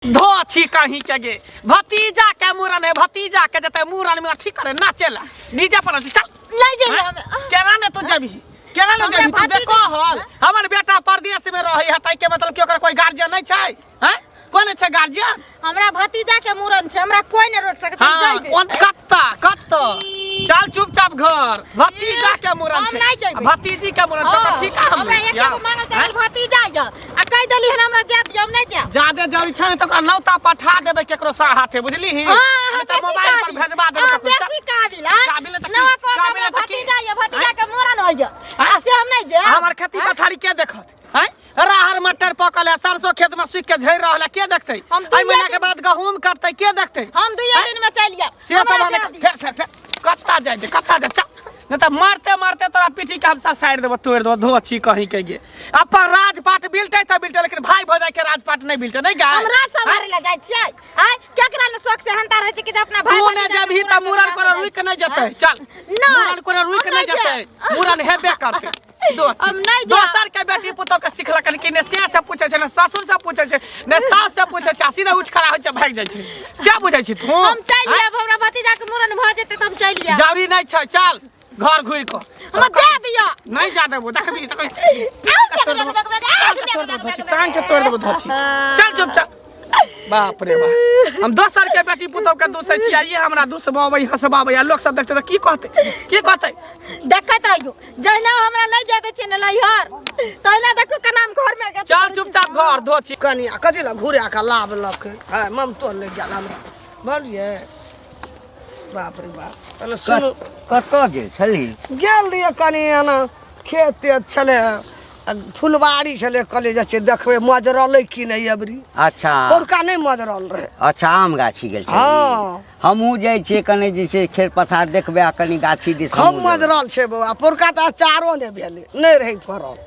धो छी कहीं के गे भतीजा के मुरन है भतीजा के जते मुरन में ठीक करे नाचेला डीजे पर चल नहीं जेबे हम केना ने तो जबी केना ने जबी तू देखो हल हमर बेटा परदेश में रहै है तै के मतलब कि ओकर कोई गार्जियन नहीं छै हैं कोन छै गार्जियन हमरा भतीजा के मुरन छै हमरा कोई नहीं रोक सकत हम जाइबे कोन कत्ता चल चुपचाप घर भतीजा के मुरन छै भतीजी के मुरन छै ठीक है हमरा एकेगो मानल चावल भतीजा य आ कह देली हन हमरा जात जम नहीं जा जादे जरूरी छै त ओकरा नौता पठा देबे केकरो सा हाथे बुझली ही त मोबाइल पर भेजबा देबे बेसी काबिल नवा काबिल भतीजा य भतीजा के मुरन हो जा आ से हम नहीं जा हमर खेती पथारी के देखत हैं राहर मटर पकल है सरसों खेत में सुख के झड़ रहल है के देखतै आई महीना के बाद गहूम कटतै के देखतै हम 2 दिन में चल जा से सब हम फेर कत्ता जाय दे कत्ता जा चल न त मारते मारते तोरा पीठी के हमसा साइड देबो तोड़ देबो धो छी कहीं के गे अपन राजपाट बिलतै त बिलतै लेकिन भाई भौजाई के राजपाट नहीं बिलतै नहीं गा हम राज समारे ला जाय छियै आय केकरा ने शौक से हंता रहै छै कि अपना भाई तू ने जबही त मुरन कोना रुक नहीं जतै चल मुरन कोना रुक नहीं जतै मुरन हेबे करतै दोसर के बेटी पुतो के सिखलक कि ने से पूछे छै ने ससुर से पूछे छै ने सास से पूछे छै सीधा उठ खड़ा होय छै भाग जाय छै से बुझै छी तू हम चल लिया हमरा भतीजा के मुरन भ जेतै त हम चल लिया जरूरी नहीं छै चल घर घुर को हम जा दिया नहीं जा देबो देखबी टांग के तोड़ देबो धोची चल चुपचाप बाप रे बाप हम दोसर के बेटी पुतो के दूसै छियै ये हमरा दूसबाबै हसबाबै आ लोग सब देखते त की कहतै देखत रहियो जहिना हमरा नहीं जाते छै न लइहर तहिना देखो के नाम घर में चल चुपचाप घर धोची कनिया कथि ला घुरे का लाभ लक है मम तो ले गेल हमरा बोलिए बाप रे बाप तने सुन कतऽ गेल छली गेल रिए कनिया ना खेत छले फुलबाड़ी छले कले जा छै देखबे मजरलै कि नहीं अबरी अच्छा पोरका नहीं मजरल रहे अच्छा आम गाछी गेल छली हां हमहू जाय छियै कने जे छै खेत पथार देखबे आ कनी गाछी दिस हम मजरल छै बौआ पोरका त चारो ने भेले नहीं रही फरल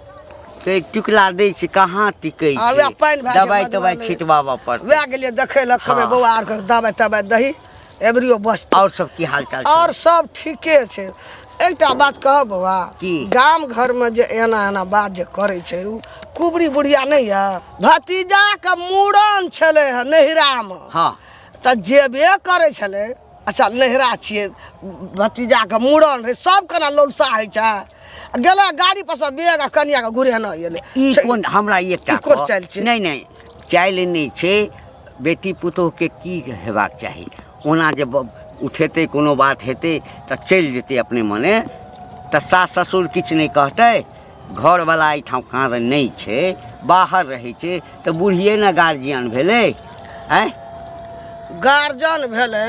ते टिकला दै छी कहाँ टिकै छै आबे पानी भाई दवाई तवाई छिटबाबा पर वे गेलिए देखै ल खबे बौआ आर के दवाई तवाई दही एबरियो बस और सब की हाल चाल और सब ठीके छै एकटा बात कह बौआ गाम घर में जे एना एना बात जे करे छै कुबरी बुढ़िया नहीं है भतीजा के मूड़न छले है नहिरा में हां त जेबे करे छले अच्छा नहिरा छिए भतीजा के मूड़न रे सब कना लोलसा है छै गेला गाड़ी पर सब बेग कनिया के घुरे न एले ई कोन हमरा एकटा नहीं नहीं चाइल नहीं छै बेटी पुतोह के की हेबाक चाही ओना जे उठेते कोनो बात हेते त चल जेते अपने मने त सास ससुर किछ नहीं कहते घर वाला ई ठाम कहाँ नहीं छै बाहर रहे छै त बुढ़िए न गार्जियन भेले हैं गार्जियन भेले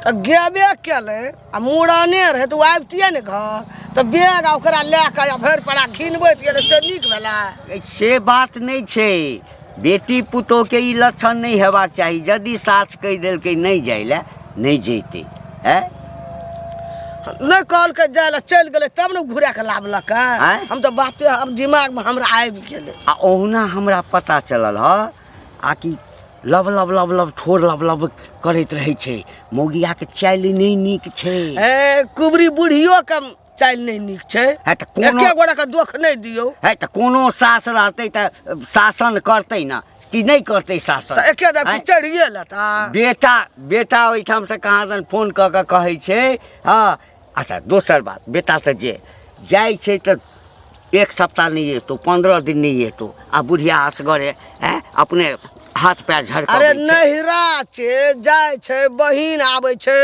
त गेबे केले आ मूड़ने रहे त आबतिए ने घर त बेग ओकरा ले के भर पड़ा घिनबैत गेले से नीक भेला से बात नहीं छै बेटी पुतोह के ई लक्षण नहीं हेबाक चाही यदि सास कह देल के नहीं जाइले नहीं जैते है नहीं कहल के जाइले चल गेले तब न घुरा के लावलक हम तो बात अब दिमाग में हमरा आबि गेले आ ओहुना हमरा पता चलल ह आ कि लब लब लब लब ठोर लब लब करैत रहे छै मौगिया के चाइल नहीं नीक छै ए कुबरी बुढ़ियो के चाइल नहीं नीक छै है त कोनो एके गोड़ा के दुख नहीं दियो है त कोनो सास रहते त शासन करते ना कि नहीं करते शासन त एके दा चढ़िए लता बेटा ओइठाम से कहाँ दन फोन क के कहै छै हां अच्छा दोसर बात बेटा त जे जाय छै त 1 सप्ताह नहीं है तो 15 दिन नहीं है तो आ बुढ़िया असगरे है अपने हाथ पैर झड़का अरे नहिरा छै जाय छै बहिन आबै छै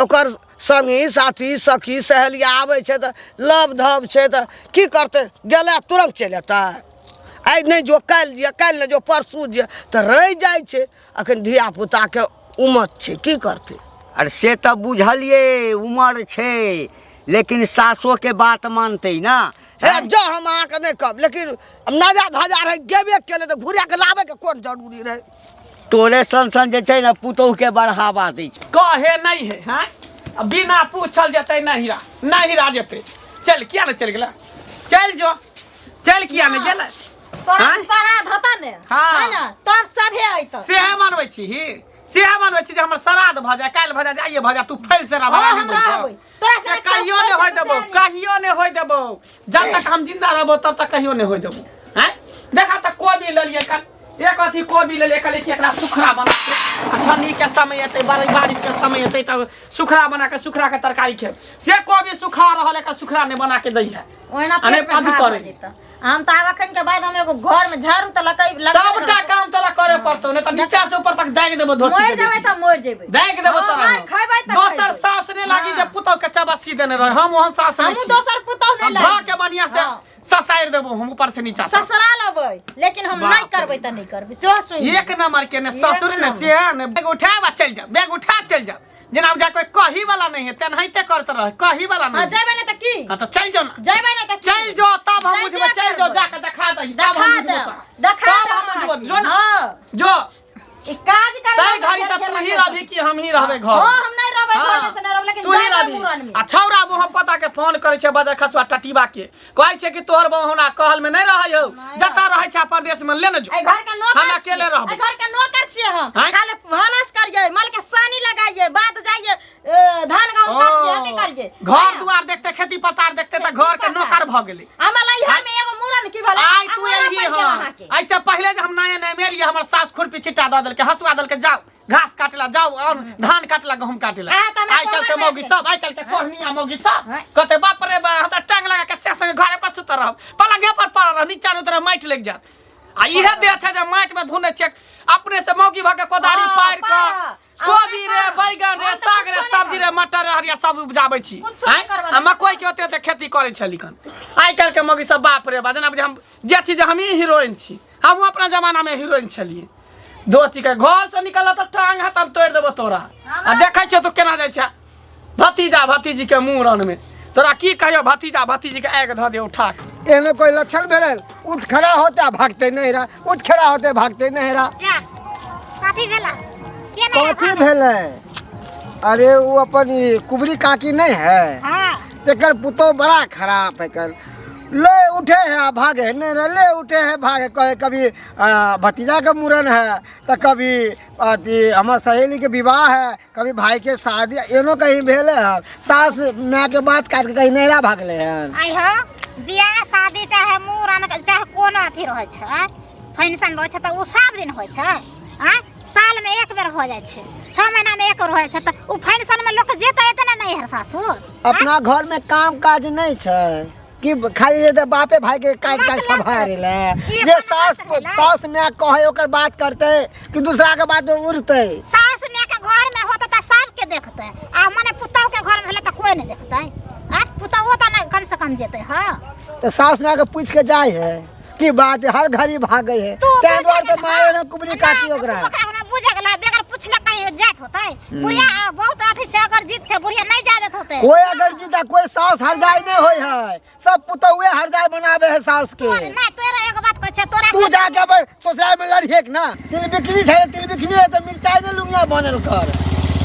ओकर संगी साथी सखी सहेलिया आबै छै त लव धब छै त की करते गेला तुरंत चल आता आई नहीं जो काल ने जो परसू जे त रह जाय छै अखन धिया पुता के उमर छै की करते अरे से त बुझलिए उमर छै लेकिन सासो के बात मानते ना हे जो हम आ के नहीं कब लेकिन नाजा धाजा रह गेबे केले त घुरिया के लावे के कोन जरूरी रहे तोरे संसन जे छै ना पुतोह के बढ़ावा दै छै कहे नहीं है हैं बिना पूछल जतै नहिरा जतै चल किया न चल गेला चल जो चल किया न गेला तोरा श्राद्ध होता ने है ना तब सभे आइतो सेहे मानबै छी जे हमर श्राद्ध भ जाय काल भ जाय आइए भ जाय तू फैल से रहा नहीं तोरा से कहियो ने होय देबो जब तक हम जिंदा रहबो तब तक कहियो ने होय देबो हैं देखा त कोबी ल लिए एक अथी कोबी ले लेकर कि एकरा सुखरा बना के ठंडी के समय एते बारिश के समय एते तब सुखरा बना के सुखरा के तरकारी खे से कोबी सुखा रहल एकरा सुखरा ने बना के दै है ओहिना अने पेट में अथी घाव करे हो जेतै। हम त आब अखन के बाद हम एगो घर में झाड़ू त लगाई सबटा काम तोरा करे पड़तो ने त नीचा से ऊपर तक दाग देबो धोची मर जेबै त मर जेबै दाग देबो तोरा मार खैबै त दोसर सास ने लागी जे पुतौ के चबस्सी देने रहे हम ओहन सास नहीं हम दोसर पुतौ नहीं धा लागी के बढ़िया से ससाइर देबो हम ऊपर से नीचा ससुरा लेबै लेकिन हम नहीं करबै त नहीं करबै सो सुन एक नंबर के ने ससुर ने से ने बैग उठावा चल जा बैग उठा चल जा जेना जा कोई कही वाला नहीं है तेनहिते करत रहे कही वाला नहीं जइबै न त की हां तो चल जाओ ना जइबै न त चल जो तब हम बुझबे चल जो जाके दिखा दही तब हम बुझबो जो ना जो ई काज कर तै घड़ी तब तू ही रहबी कि हम ही रहबे घर हां हम नहीं रहबै घर में से नहीं रहब लेकिन तू ही रहबी आ छौरा मोह पता के फोन करे छे बजा खसवा टटीबा के कहै छे कि तोहर बहुना कहल में नहीं रहै हो जता रहै छे अपन देश में ले न जो ए घर के नौकर हम अकेले रहब ए घर के नौकर छिए हम खाली भानस करिए माल के सानी लगाइए बात जाइए धान गांव काटिए हते करिए घर दुआर देखते खेती पतार देखते त घर के नौकर भ गेलै हमरा इहा में एगो मूरन की भला आई तू एलही हां ऐसे पहले जे हम नया नया मेलिए हमर सास खुरपी छिटा द देल के हसुआ दल के जाओ घास काटला जाओ और धान काटला गहूम काटला आई कल के मौगी सब आई कल के कोहनिया मौगी सब कहते बाप रे बा हम त टांग लगा के से संग घरे पर सुत रहब पलंगे पर पड़ रह नीचा उतर माइट लग जात आ इहे दे छै जे माइट में धुने छै अपने से मौगी भ के कोदारी पार के कोबी रे बैगन रे साग रे सब्जी रे मटर रे हरिया सब उपजाबै छी आ मकई के ओते खेती करे छली कन आई कल के मौगी सब बाप रे बा जना हम जे चीज हम ही हीरोइन छी हम अपना जमाना में हीरोइन छलिए दो चिका घर से निकल त टांग हाथ अब तोड़ देबो तोरा आ देखै छ तू केना जाय छ भतीजा भतीजी के मुंह में तोरा की कहियो भतीजा भतीजी के आग ध दे उठा एने कोई लक्षण भेल उठ खड़ा होते भागते नहीं रहा उठ खड़ा होते भागते नहीं रहा कथी भेला के नहीं कथी भेले अरे वो अपन कुबरी काकी नहीं है हां तेकर पुतो बड़ा खराब है कर ले उठे है भागे नहीं ना ले उठे है भागे कहे कभी भतीजा का मुरन है तो कभी हमारे सहेली के विवाह है कभी भाई के शादी एनो कहीं भेले है सास माँ के बात काट के कहीं नहरा भागले हैं आई हो बियाह शादी चाहे मुरन चाहे कोनो अथी रहै छै फंक्शन रहै छै त उ सब दिन होइ छै हां साल में एक बेर हो जाय छै 6 महीना में एक बेर होइ छै त उ फंक्शन में लोग जेतै एतने नहीं है सासुर अपना घर में काम काज नहीं छै कि खाली ये बापे भाई के काज काज संभाल ले ये सास में कहे ओकर बात करते कि दूसरा के बात में उड़ते सास ने के घर में होता त सब के देखते आ माने पुतौ के घर में भेले त कोई नहीं देखतै आ पुतौ त ना कम से कम जेतै हां तो सास में के पूछ के जाए है की बात हर घड़ी भागे है ते द्वार तो मारे न कुबरी काकी ओकरा बुझे गेला बेगर पूछले कहीं जात होतै बुढ़िया बहुत अथी छै अगर जीत छै बुढ़िया नहीं जात होतै कोई अगर जीता कोई सास हर जाए नहीं होय है सब पुतौए हर जाए बनावे है सास के नहीं तोरा एगो बात कह छै तोरा तू जाके अब ससुराल में लड़िए ना तिल बिकनी छै तिल बिकनी है तो मिर्चाई ने लुंगिया बनल कर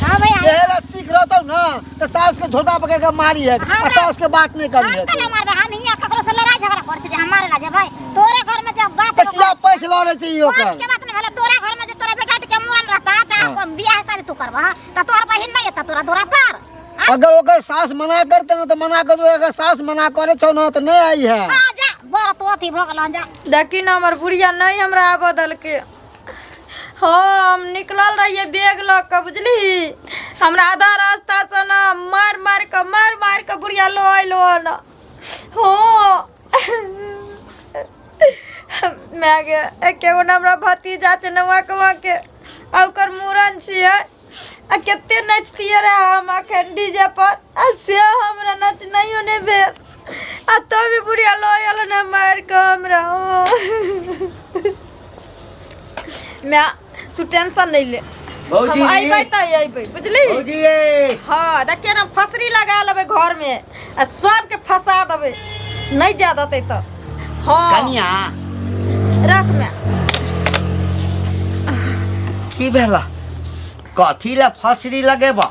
हां भैया ये सीख रहतो ना तो सास के झोटा पकड़ के मारी है और सास के बात नहीं करी है हम मारबे हम हिया ककरो से लड़ाई झगड़ा कर छै हमारे ला जेबै तोरे घर में जब बात किया पैस लड़े चाहिए ओकर के बात नहीं भेले तोरा घर में जे तोरा बेटा के मुरन रहता चाहे बियाह शादी तू करबा त तोर बहिन नहीं एता तोरा दोरा पार अगर ओकर सास मना करते ना तो मना कर दो अगर सास मना करे छौ ना तो नहीं आई है हां जा बड़ा तो अथी भ गेल जा देखी ना हमर बुढ़िया नहीं हमरा बदल के हम निकलल रहिए बैग ल के बुझली हमरा आधा रास्ता से ना मार मार के बुढ़िया लो आइलो ना हो मैं के एकेगो हमरा भतीजा छै नवा कवा के ओकर मूरन छियै आ कते नचतिए रे हम अखन डीजे पर आ से हमरा नच नहीं ने भेल आ तो भी बुढ़िया लो आइलो ना मार के हमरा मैं तू टेंशन नहीं ले हम आइबै त आइबै बुझली भौजी हां देखिए ना फसरी लगा लेबै घर में आ सब के फंसा देबै नहीं जा देतै त हां कनिया रख में की भेला कथी ला फसरी लगेबा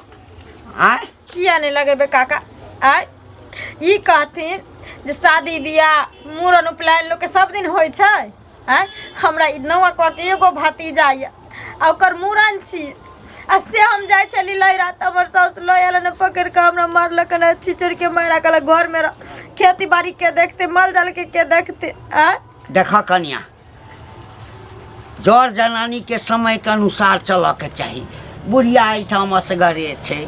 आय किया नहीं लगेबे काका आय ई कहथिन जे शादी बियाह मूरन उपनयन लोग के सब दिन होय छै आय हमरा ई नवा क के एगो भतीजा या ओकर मूरन छी आ से हम जाय छली लहरा त हमर सास लयल ने पकड़ के हमरा मारलक ने छिचर के मारा कल घर में खेती बाड़ी के देखते माल जाल के देखते आ देखा कनिया जड़ जनानी के समय के अनुसार चलऽ के चाही। बुढ़िया एहिठाम असगरे छै,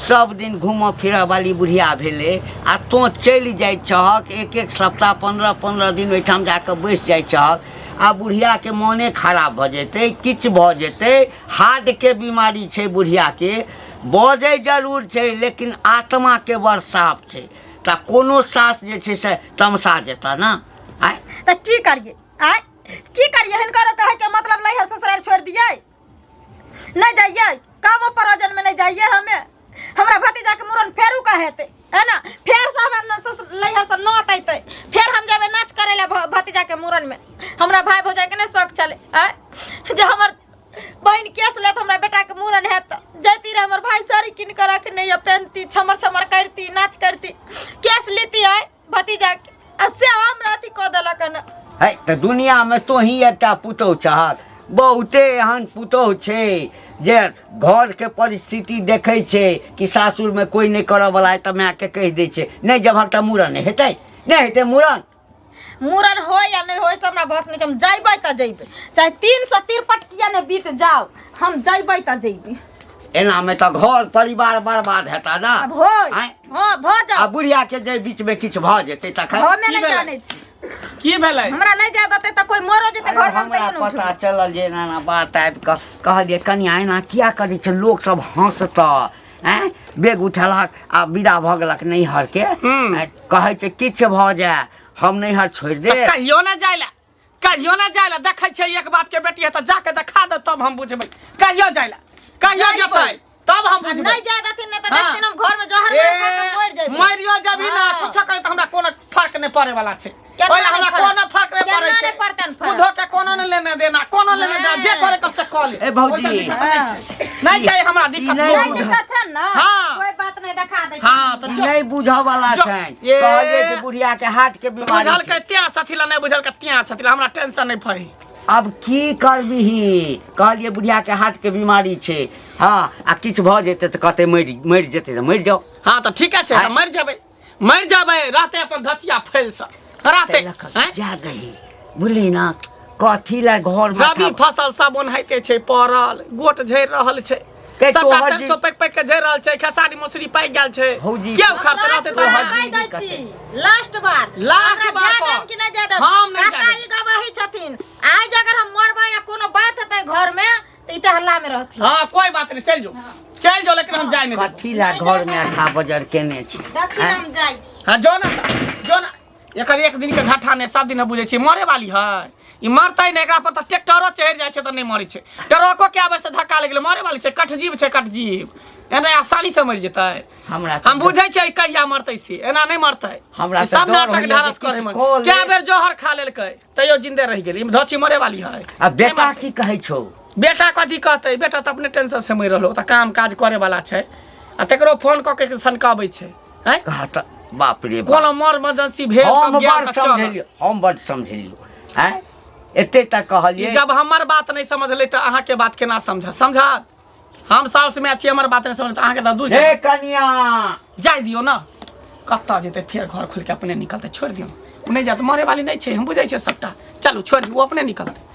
सब दिन घूमऽ फिरऽ वाली बुढ़िया भेलै आ तो चलि जाइ छहक एक सप्ताह 15 दिन ओहिठाम जाकऽ बैसि जाइ छहक आ बुढ़िया के मोने खराब भऽ जेतै, किछु भऽ जेतै, हार्ट के बीमारी छै बुढ़िया के, बजै जरूर छै लेकिन आत्मा के बड़ साफ छै, तऽ कोनो सास जे छै से तमसा जेता ना। तऽ की करिए की करिए? हिनकर कहे के मतलब नहीं है ससुराल छोड़ दिए, नहीं जाइए काम प्रयोजन में नहीं जाइए। हमें हमरा भतीजा के मूरन फेरू का हेते है ना, फेर से हमरा लइहर से नौत अइते, फेर हम जाबे नाच करे ला भतीजा के मूरन में। हमरा भाई भौजाई के नहीं शौक चले जे हमर बहन केस ले तो हमरा बेटा के मूरन है तो जैती रे हमर भाई सारी किन कर रख नहीं पहनती, छमर छमर करती, नाच करती, केस लेती है भतीजा के से हम राती क देलक न। है तऽ दुनिया में तो ही एकटा पुतौह चाहत, बहुते एहन पुतौह छै जे घर के परिस्थिति देखे छै कि सासुर में कोई नहीं करऽ वाला है तऽ माय के कह दै छै नहीं जब तऽ मूड़न हेतै, नहीं हेतै मूड़न हो या नहीं हो से हमरा बस नहीं, हम जइबै त जइबै, चाहे 353 किया ने बीत जाओ हम जइबै त जइबै। एना में तो घर परिवार बर्बाद हेता ना। हां भ जा आ बुढ़िया के जे बीच में किछ भ जेतै तखन हमे नहीं जानै छी की भेलै, हमरा नहीं जा देतै त कोई मरो जेतै घर में। हमरा पता चलल जे एना बात आबि क कहलिए कनिया एना किया करै छै, लोग सब हंसता बेग उठलक आ विदा भ गेलक नैहर के, कहै छै किछ भ जाए हम नैहर छोड़ दे। कहियो ना जाइला, कहियो ना जाइला, देखै छै एक बात के बेटी है त जाके देखा दे तब हम बुझबै। कहियो जाइला, कहियो जतै तब हम बुझबै। नहीं जा देथिन न त देखथिन हम घर में जहर मार खा के मर जइबै। मरियो जबी ना कुछ करे त हमरा कोनो फर्क नहीं पड़े वाला छै, ओइला हमरा कोनो फर्क नहीं पड़े छै, बुढ़ो के कोनो नहीं लेने देना, कोनो लेने देना, जे करे क से क ले। ए भौजी नहीं छै हमरा दिक्कत, नहीं दिक्कत छै न, हां कोई बात नहीं देखा दे। हां त नहीं बुझा वाला छै, कहलिए कि बुढ़िया के हार्ट के बीमारी बुझल के त्या सथिला नहीं बुझल के त्या सथिला, हमरा टेंशन नहीं फरी। अब की करबिही, कहलिए बुढ़िया के हार्ट के बीमारी छै, हाँ आ किछ भ जेतै त कहते मरि जेतै त मरि जाओ। हां त ठीक छै, मर जाबै रहते अपन धचिया फैल से रहते जा गई बुझली ना, कथी ला घर में रबी फसल सब ओनहाइते छै पड़ल, गोट झरि रहल छै, के सबटा तोहर सरसों पैक के झरि रहल छै, खेसारी मसूरी पाकि गेल छै, भौजी के उखाड़ते रहते तो लास्ट बार पर कि नहीं जादम हम नहीं काका ई गवाही छथिन, आज अगर हम मरबै या कोनो बात हेतै घर में त ई त हल्ला में रहथि। हां कोई बात नहीं, चल जाओ लेकिन हम जाय नहीं देब। कथी ला घर में अठा बजर केने छी, देखि हम जाय छी। हां जो ना एकर एक दिन के ढाठा ने सब दिन बुझे छी मरे वाली है, ई मरतै ने, एकरा पर त ट्रैक्टरो चढ़ जाय छै त नहीं मरै छै, ट्रको के आबे से धक्का लग गेलै मरे वाली छै, कटजीव छै कटजीव, एना आसानी से मर जेतै। हम बुझै छै कहिया मरतै से, एना नहीं मरतै, हमरा सब नाटक ढारस करे में क्या बेर जोहर खा लेलकै तैयो जिंदे रह गेलै, धोची मरे वाली है। आ बेटा की कहै छौ, बेटा कथी कहतै, बेटा त अपने टेंशन से मरि रहलो, त काम काज करे वाला छै आ तकरो फोन क के सनकाबै छै, हैं कहा त बाप रे बाप, कोनो मर इमरजेंसी भेल हम तब बड़ समझलियो, हम बड़ समझलियो, हैं एते तक कहलिए। जब हमर बात नहीं समझले त अहाँ के बात केना समझत, हम साउस में छी, हमर बात नहीं समझ त अहाँ के दूर हे कन्या जाय दियो ना, कत्ता जेते फिर घर खोल के अपने निकलते, छोड़ दियो नहीं जात, मरे वाली नहीं छै, हम बुझै छै सबटा, चलू छोड़ दियो अपने निकलते।